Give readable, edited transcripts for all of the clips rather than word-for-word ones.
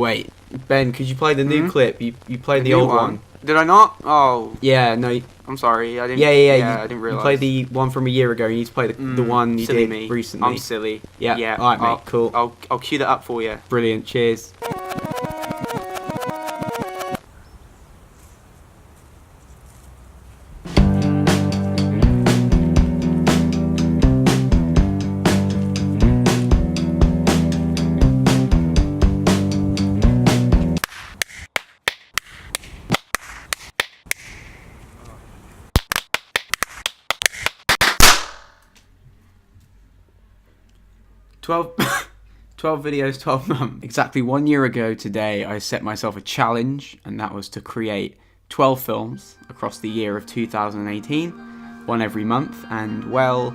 Wait, Ben, could you play the new clip? You played the old one. Did I not? Oh. Yeah, no. I'm sorry. I didn't. Yeah. I didn't realize. You played the one from a year ago. You need to play the one you did recently. I'm silly. Yeah. All right, mate. Cool. I'll cue that up for you. Brilliant. Cheers. Twelve videos, 12 months. Exactly 1 year ago today, I set myself a challenge, and that was to create 12 films across the year of 2018, one every month, and well,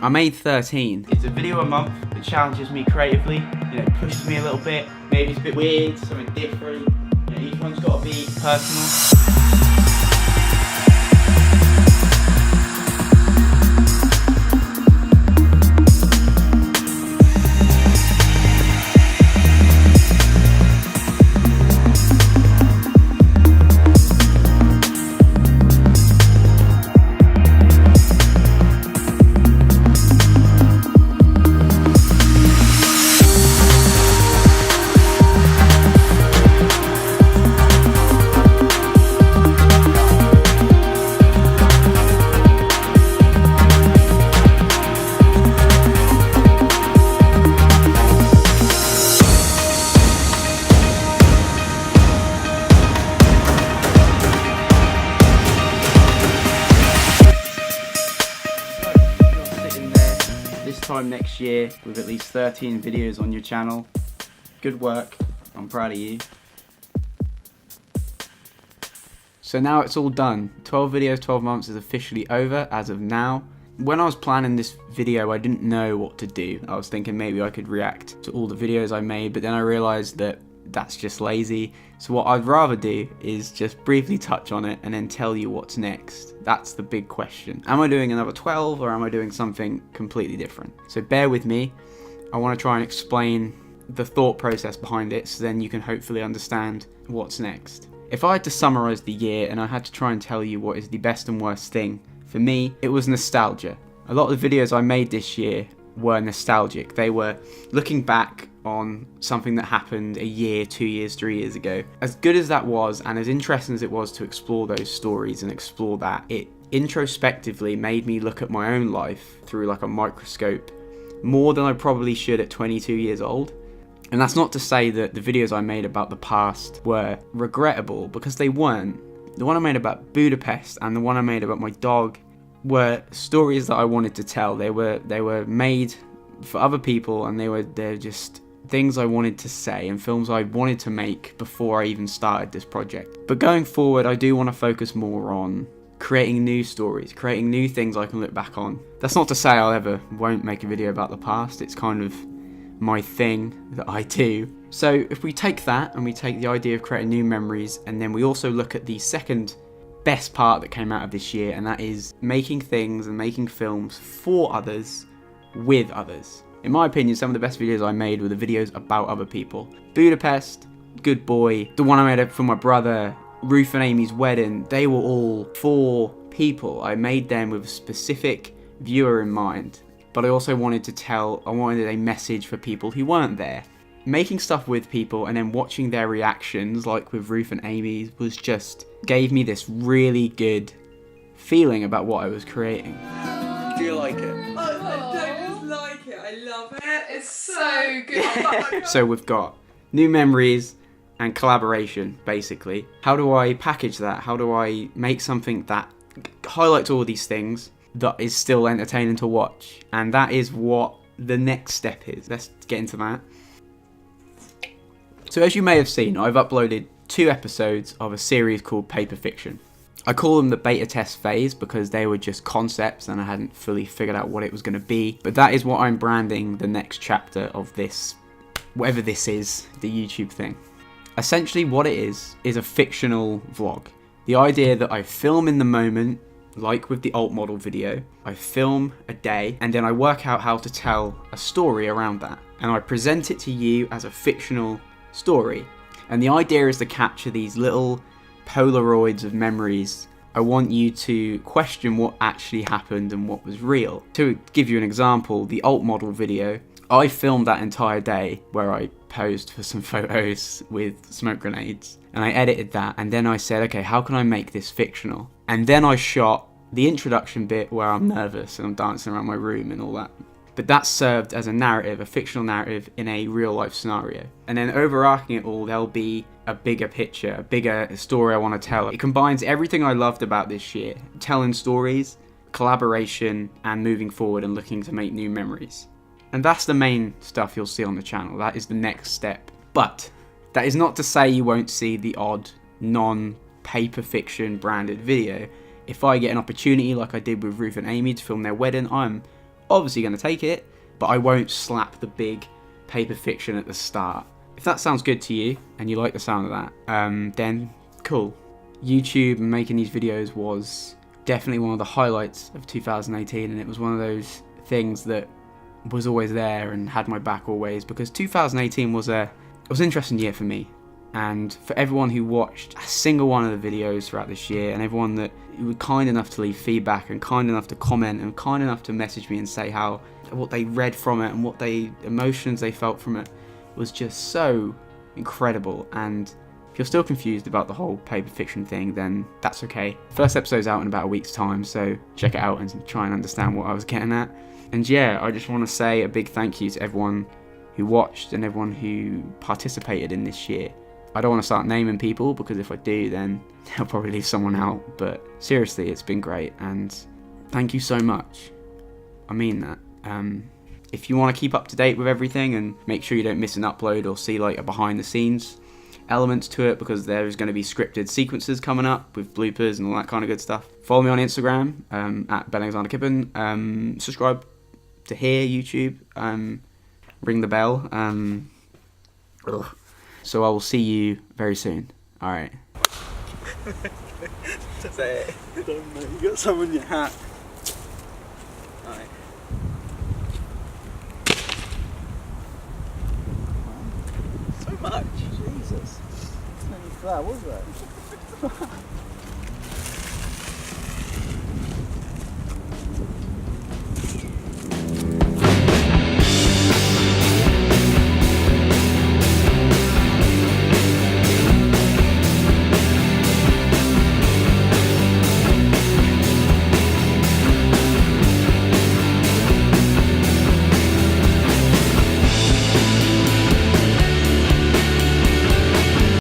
I made 13. It's a video a month that challenges me creatively, pushes me a little bit. Maybe it's a bit weird, something different. Each one's got to be personal. This time next year with at least 13 videos on your channel. Good work, I'm proud of you. So now it's all done. 12 videos, 12 months is officially over as of now. When I was planning this video, I didn't know what to do. I was thinking maybe I could react to all the videos I made, but then I realized that that's just lazy. So what I'd rather do is just briefly touch on it and then tell you what's next. That's the big question. Am I doing another 12 or am I doing something completely different? So bear with me. I want to try and explain the thought process behind it so then you can hopefully understand what's next. If I had to summarize the year and I had to try and tell you what is the best and worst thing, for me, it was nostalgia. A lot of the videos I made this year were nostalgic. They were looking back on something that happened a year, 2 years, 3 years ago. As good as that was, and as interesting as it was to explore those stories and explore that, it introspectively made me look at my own life through like a microscope more than I probably should at 22 years old. And that's not to say that the videos I made about the past were regrettable, because they weren't. The one I made about Budapest and the one I made about my dog were stories that I wanted to tell. They were made for other people, and they're just things I wanted to say and films I wanted to make before I even started this project. But going forward, I do want to focus more on creating new stories, creating new things I can look back on. That's not to say I won't make a video about the past. It's kind of my thing that I do. So if we take that and we take the idea of creating new memories, and then we also look at the second best part that came out of this year, and that is making things and making films for others, with others. In my opinion, some of the best videos I made were the videos about other people. Budapest, Good Boy, the one I made for my brother, Ruth and Amy's wedding, they were all for people. I made them with a specific viewer in mind, but I also wanted a message for people who weren't there. Making stuff with people and then watching their reactions, like with Ruth and Amy's, was just gave me this really good feeling about what I was creating. Do you like it? I love it. It's so good. So we've got new memories and collaboration, basically. How do I package that? How do I make something that highlights all these things that is still entertaining to watch? And that is what the next step is. Let's get into that. So as you may have seen, I've uploaded 2 episodes of a series called Paper Fiction. I call them the beta test phase because they were just concepts and I hadn't fully figured out what it was going to be. But that is what I'm branding the next chapter of this, whatever this is, the YouTube thing. Essentially what it is a fictional vlog. The idea that I film in the moment like with the alt model video, I film a day and then I work out how to tell a story around that. And I present it to you as a fictional story. And the idea is to capture these little Polaroids of memories. I want you to question what actually happened and what was real. To give you an example, the alt model video, I filmed that entire day where I posed for some photos with smoke grenades. And I edited that, and then I said, okay, how can I make this fictional? And then I shot the introduction bit where I'm nervous and I'm dancing around my room and all that. But that served as a narrative, a fictional narrative in a real life scenario. And then overarching it all, there'll be a bigger picture, a bigger story I want to tell. It combines everything I loved about this year, telling stories, collaboration, and moving forward and looking to make new memories. And that's the main stuff you'll see on the channel. That is the next step. But that is not to say you won't see the odd non-paper fiction branded video. If I get an opportunity like I did with Ruth and Amy to film their wedding, I'm obviously going to take it, but I won't slap the big paper fiction at the start. If that sounds good to you and you like the sound of that, then cool. YouTube and making these videos was definitely one of the highlights of 2018, and it was one of those things that was always there and had my back always, because 2018 was an interesting year for me. And for everyone who watched a single one of the videos throughout this year, and everyone that were kind enough to leave feedback and kind enough to comment and kind enough to message me and say what they read from it and what emotions they felt from it, was just so incredible. And if you're still confused about the whole paper fiction thing, then that's okay. First episode's out in about a week's time, so check it out and try and understand what I was getting at. And yeah, I just want to say a big thank you to everyone who watched and everyone who participated in this year. I don't want to start naming people, because if I do, then I'll probably leave someone out. But seriously, it's been great, and thank you so much. I mean that. If you want to keep up to date with everything and make sure you don't miss an upload or see like a behind the scenes elements to it, because there's going to be scripted sequences coming up with bloopers and all that kind of good stuff, follow me on Instagram at kippen. Subscribe to here, YouTube, ring the bell. So I will see you very soon. Alright. Say it. Don't know, you got some in your hat. Alright. So much. Jesus. It's not even fair, was it?